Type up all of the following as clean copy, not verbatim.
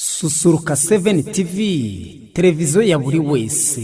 Susuruka 7 TV, televiziyo ya buri wese.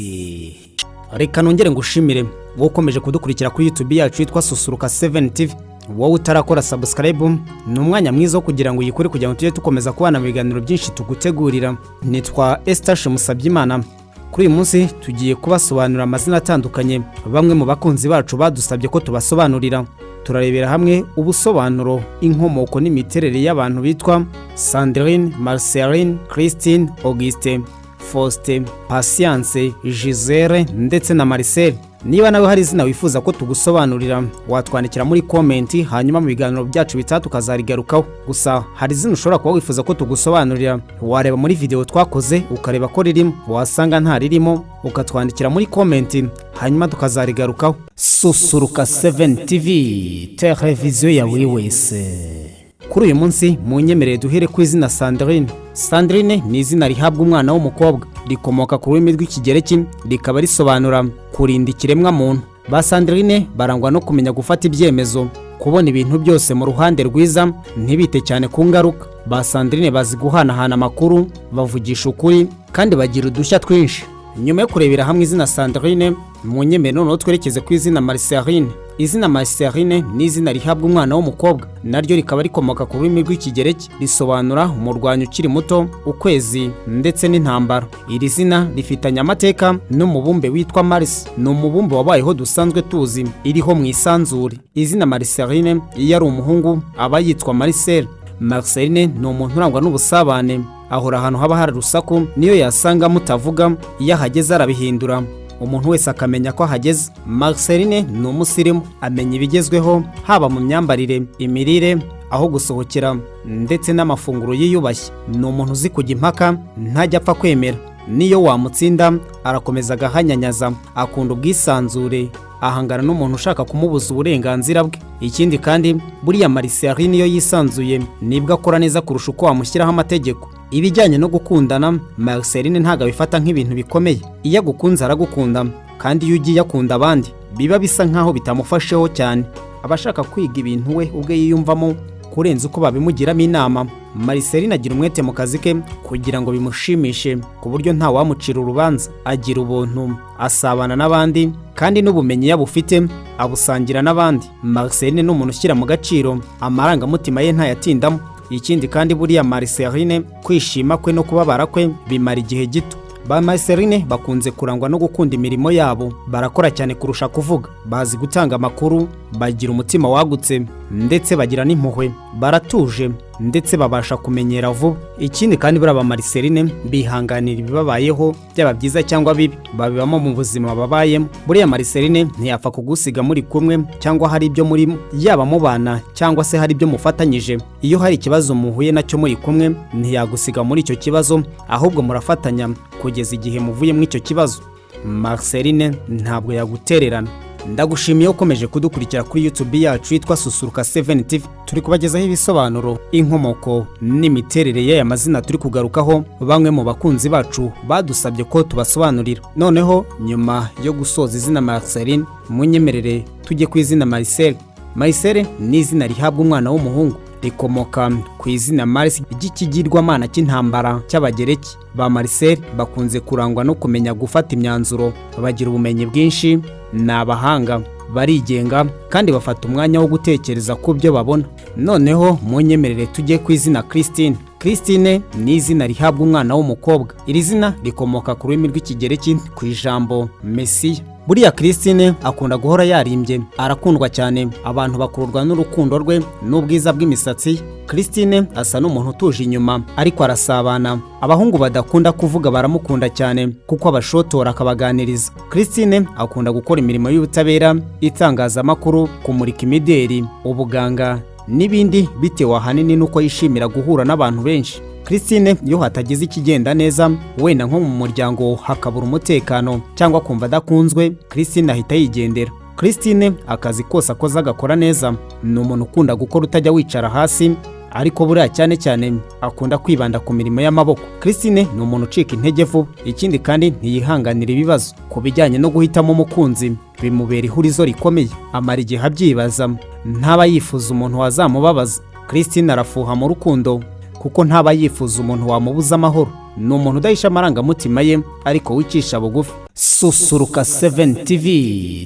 Reka nongere ngushimire wowe ukomeje kudukurikira kuri YouTube yacu yitwa Susuruka 7 TV. Wowe utarakora subscribe ni umwanya mwiza wo kugira ngo uyikore kugira ngo tujye tukomeza kubana mu biganiro byinshi tugutegurira. Nitwa Eustache MUSABYIMANA. Kuri uyu munsi tugiye kubasobanurira amazina atandukanye bamwe mu bakunzi bacu badusabye ko tubasobanurira. Turarebera hamwe ubusobanuro, inkomoko n'imiterere y'abantu bitwa Sandrine Marcelline, Christine, Augustin Faustin, Patience, Gisele ndetse na Marcele. Niba nawe hari izina wifuza ko tugusobanurira, watwandikira muri comment, hanyuma mu biganiro byacu bitatu kazarigarukaho. Gusa hari izina ushobora kuba wifuza ko tugusobanurira, wareba muri video twakoze ukareba ko ririmo, wasanga nta ririmo ukatwandikira muri comment, hanyuma tukazarigarukaho. Susuruka 7 TV, televiziyo ya buri wese. Kuri uyu munsi munyemerere duhere ku izina Sandrine. Sandrine ni izina rihabwa umwana w'umukobwa, rikomoka ku rurimi rw'ikigereki, rikaba risobanura kurinda ikiremwa muntu. Ba Sandrine barangwa no kumenya gufata ibyemezo, kubona ibintu byose mu ruhande rwiza, ntibite cyane ku ngaruka. Ba Sandrine bazi guhanahana amakuru, bavugisha ukuri kandi bagira udushya twinshi. Nyuma yo kurebera hamwe izina Sandrine, munyemerere noneho twerekeze ku izina Marcelline. Izina Marceline ni izina rihabwa umwana w'umukobwa, naryo rikaba rikomoka ku rurimi rw'ikigereki, risobanura umurwanyi ukiri muto, ukwezi ndetse n'intambara. Iri zina rifitanye amateka n'umubumbe witwa Mars, ni umubumbe wabayeho dusanzwe tuzi, iriho mu isanzure. Izina Marceline iyo ari umuhungu aba yitwa Marcele. Marceline ni umuntu urangwa n'ubusabane, ahora ahantu haba hari urusaku, niyo yasanga mutavuga, iyo ahageze arabihindura, umuntu wese akamenya ko ahageze. Marceline ni umusirimu, amenya ibigezweho haba mu myambarire, imirire, aho gusohokera ndetse n'amafunguro yiyubashye. Ni umuntu uzi kujya impaka, ntajya apfa kwemera, niyo wamutsinda arakomeza agahanyanyaza, akunda ubwisanzure, ahangana n'umuntu ushaka kumubuza uburenganzira bwe. Ikindi kandi buriya Marceline iyo yisanzuye nibwo akora neza kurusha uko wamushyiraho amategeko. Ibijyanye no gukundana, Marceline ntago abifata nk'ibintu bikomeye. Iyo agukunze aragukunda, kandi iyo ugiye akunda abandi biba bisa nkaho bitamufasheho cyane, abashaka kwiga ibintu we ubwe yiyumvamo kurenza uko babimugiramo inama. Marceline agira umwete mu kazi ke kugira ngo bimushimishe, ku buryo nta wamucira urubanza. Agira ubuntu, asabana n'abandi, kandi n'ubumenyi yabufite abusangira n'abandi. Marceline ni umuntu ushyira mu gaciro, amarangamutima ye ntayatindamo. Ikindi kandi buriya Marceline kwishima kwe no kubabara kwe bimara igihe gito. Ba Marceline bakunze kurangwa no gukunda imirimo yabo, barakora cyane kurusha kuvuga, bazi gutanga amakuru, bagira umutima wagutse ndetse bagira n'impuhwe, baratuje ndetse babasha kumenyera vuba. Ikindi kandi buriya ba Marceline bihanganira ibibabayeho, byaba byiza cyangwa bibi, babibamo mu buzima babayemo. Buriya Marceline ntiyapfa kugusiga muri kumwe cyangwa hari ibyo murimo, yaba mubana cyangwa se hari ibyo mufatanyije. Iyo hari ikibazo muhuye nacyo muri kumwe, ntiyagusiga muri icyo kibazo, ahubwo murafatanya kugeza igihe muvuye mu icyo kibazo. Marceline ntabwo yagutererana. Ndagushimiye ukomeje kudukurikira kuri YouTube yacu yitwa Susuruka 7 TV. Turi kubagezaho ibisobanuro, inkomoko n'imiterere y'aya mazina turi kugarukaho bamwe mu bakunzi bacu badusabye ko tubasobanurira. Noneho nyuma yo gusoza izina Marceline, munyemerere tujye ku izina Marcele. Marcele ni izina rihabwa umwana w'umuhungu, rikomoka ku izina Mars ry'ikigirwamana cy'intambara cy'abagereki. Ba Marcele bakunze kurangwa no kumenya gufata imyanzuro, bagira ubumenyi bwinshi, ni abahanga, barigenga kandi bafata umwanya wo gutekereza ku byo babona. Noneho munyemerere tujye ku izina Christine. Christine ni izina rihabwa umwana w'umukobwa. Iri zina rikomoka ku rurimi rw'ikigereki ku ijambo Mesiya. Buriya Christine akunda guhora yarimbye, arakundwa cyane, abantu bakururwa n'urukundo rwe n'ubwiza bw'imisatsi. Christine asa n'umuntu utuje inyuma, ariko arasabana. Abahungu badakunda kuvuga baramukunda cyane kuko abashotora akabaganiriza. Christine akunda gukora imirimo y'ubutabera, itangazamakuru, kumurika imideri, ubuganga n'ibindi, bitewe ahanini nuko yishimira guhura n'abantu benshi. Christine iyo hatagize ikigenda neza, wenda nko mu muryango hakabura umutekano cyangwa kumva adakunzwe, Christine ahita yigendera. Christine akazi kose akoze agakora neza, ni umuntu ukunda gukora utajya wicara hasi, ariko buriya cyane cyane akunda kwibanda ku mirimo y'amaboko. Christine ni umuntu ucika intege vuba. Ikindi kandi ntiyihanganira ibibazo. Ku bijyanye no guhitamo umukunzi bimubera ihurizo rikomeye, amara igihe abyibaza, ntaba yifuza umuntu wazamubabaza. Christine arafuha mu rukundo kuko ntaba yifuza umuntu wamubuza amahoro. Ni umuntu udahisha amarangamutima ye ariko wicisha bugufi. Susuruka 7 TV,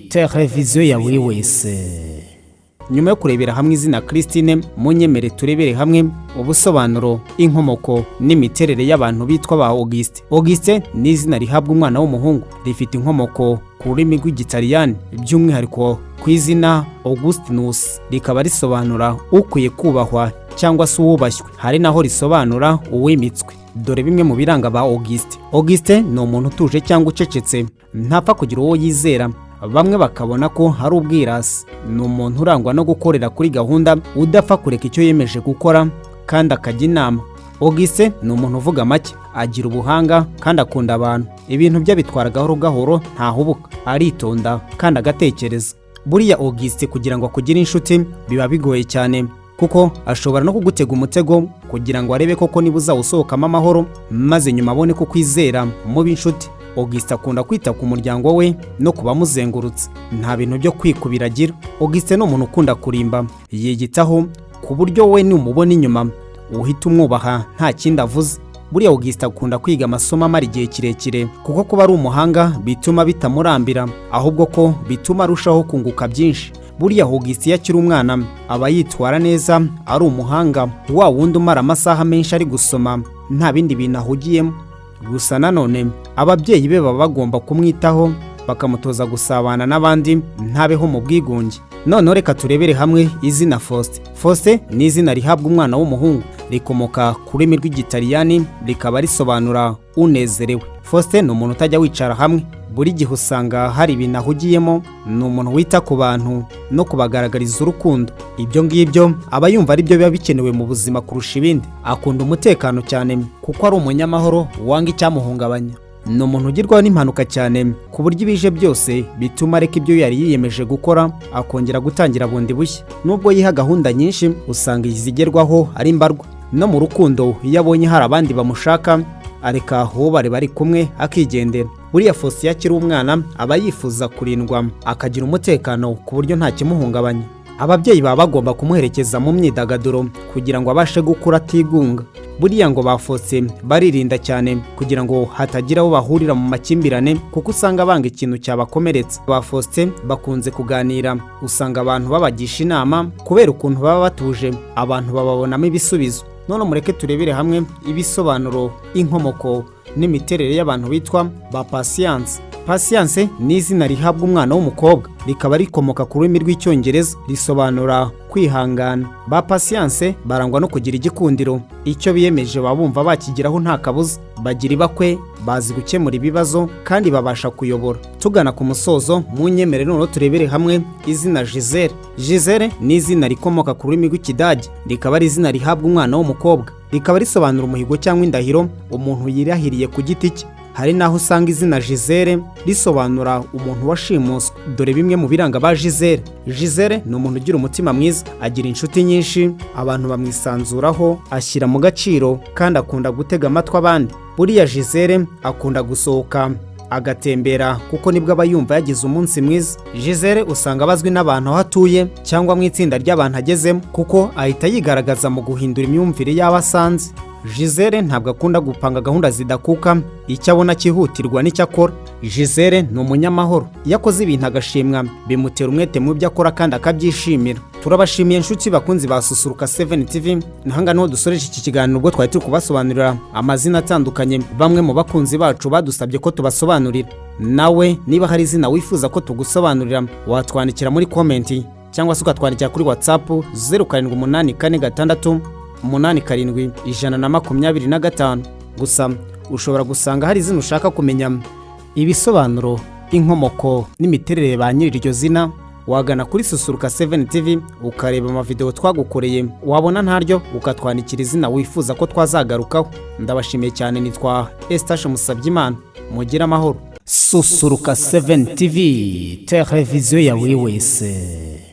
televiziyo ya buri wese. Nyuma yo kurebera hamwe izina Christine, munyemere turebere hamwe ubusobanuro, inkomoko n'imiterere y'abantu bitwa ba Auguste. Auguste ni izina rihabwa umwana w'umuhungu, rifite inkomoko ku rurimi rw'Igitaliyani, by'umwihariko ku izina Augustinus, rikaba risobanura ukwiye kubahwa cyangwa se uwubashywe, hari naho risobanura uwimitswe. Dore bimwe mu biranga ba Auguste. Auguste ni umuntu utuje cyangwa ucecetse, ntapfa kugira uwo yizera, bamwe bakabona ko hari ubwirasi. Ni umuntu urangwa no gukorera kuri gahunda, udapfa kureka icyo yemeje gukora kandi akajya inama. Auguste ni umuntu uvuga make, agira ubuhanga kandi akunda abantu. Ibintu bye bitwara gahoro gahoro, ntahubuka, aritonda kandi agatekereza. Buriya Auguste kugira ngo akugire inshuti biba bigoye cyane, kuko ashobora no kugutega umutego kugira ngo arebe koko niba uzawusohokamo amahoro, maze nyuma abone ko kwizera mu b'inshuti. Auguste akunda kwita ku muryango we no kubamuzengurutse, nta bintu byo kwikubira agira. Auguste ni umuntu ukunda kurimba, yigitaho ku buryo we numubona inyuma uhita umwubaha nta kindi avuze. Buriya Auguste akunda kwiga amasomo amara igihe kirekire, kuko kuba ari umuhanga bituma bitamurambira, ahubwo ko bituma arushaho kunguka byinshi. Buriya Auguste yakiri umwana aba yitwara neza, ari umuhanga, wa wundi umara amasaha menshi ari gusoma nta bindi bintu ahugiyemo. Gusa nanone ababyeyi be baba bagomba kumwitaho, bakamutoza gusabana n'abandi, ntabeho mu bwigunge. None reka turebere hamwe izina Faustin. Faustin ni izina rihabwa umwana w'umuhungu, rikomoka ku rurimi rw'Igitaliyani, rikaba risobanura unezerewe. Faustin ni umuntu utajya wicara hamwe, buri gihe usanga hari ibintu ahugiyemo. Ni umuntu wita ku bantu no kubagaragariza urukundo. Ibyo ngibyo aba yumva ari byo biba bikenewe mu buzima kurusha ibindi. Akunda umutekano cyane kuko ari umunyamahoro, wanga icyamuhungabanya. Ni umuntu ugirwaho n'impanuka cyane, ku buryo ibije byose bituma areka ibyo yari yiyemeje gukora akongera gutangira bundi bushya. Nubwo yiha gahunda nyinshi, usanga izigerwaho ari mbarwa. No mu rukundo iyo abonye hari abandi bamushaka, areka uwo bari kumwe akigendera. Buriya Faustin akiri umwana aba yifuza kurindwa, akagira umutekano ku buryo nta kimuhungabanya. Ababyeyi baba bagomba kumuherekeza mu myidagaduro kugira ngo abashe gukura atigunga. Buriya ngo ba Faustin baririnda cyane kugira ngo hatagira aho bahurira mu makimbirane, kuko usanga banga ikintu cyabakomeretsa. Ba Faustin bakunze kuganira, usanga abantu babagisha inama kubera ukuntu baba batuje, abantu bababonamo ibisubizo. None mureke turebere hamwe ibisobanuro, inkomoko n'imiterere y'abantu bitwa ba Patience. Patience ni izina rihabwa umwana w'umukobwa, rikaba rikomoka ku rurimi rw'Icyongereza, risobanura kwihangana. Ba Patience barangwa no kugira igikundiro, icyo biyemeje babumva bakigiraho nta kabuza. Bagira ibakwe, bazi gukemura ibibazo kandi babasha kuyobora. Tugana ku musozo, munyemere none turebere hamwe izina Gisele. Gisele ni izina rikomoka ku rurimi rw'Ikidage, rikaba ari izina rihabwa umwana w'umukobwa, rikaba risobanura umuhigo cyangwa indahiro umuntu yirahiriye ku giti cye. Hari naho usanga izina Gisele risobanura umuntu washimuswe. Dore bimwe mu biranga ba Gisele. Gisele ni umuntu ugira umutima mwiza, agira inshuti nyinshi, abantu bamwisanzuraho, ashyira mu gaciro kandi akunda gutega amatwi abandi. Buriya Gisele akunda gusohoka agatembera kuko nibwo aba yumva yagize umunsi mwiza. Gisele usanga abazwi n'abantu aho atuye cyangwa mu itsinda ry'abantu agezemo, kuko ahita yigaragaza mu guhindura imyumvire y'abo asanze. Gisele ntabwo akunda gupanga gahunda zidakuka, icyo abona cyihutirwa n'icyo akora. Gisele ni umunyamahoro, iyo akoze ibintu agashimwa bimutera umwete mu byo akora kandi akabyishimira. Turabashimiye inshuti bakunzi ba Susuruka 7 TV, nahanga niho dusoreje iki kiganiro ubwo twari turi kubasobanurira amazina atandukanye bamwe mu bakunzi bacu badusabye ko tubasobanurira. Nawe niba hari izina wifuza ko tugusobanurira, watwandikira muri komenti cyangwa se ukatwandikira kuri WhatsApp 078446 87 gusa ushobora gusanga hari izina ushaka kumenya ibisobanuro, inkomoko n'imiterere ba nyiri iryo zina, wagana kuri Susuruka 7 TV ukareba amavideo twagukoreye, wabona ntaryo ukatwandikira izina wifuza ko twazagarukaho. Ndabashimiye cyane, nitwa Eustache MUSABYIMANA, mugira amahoro. Susuruka 7 TV, televiziyo ya buri wese.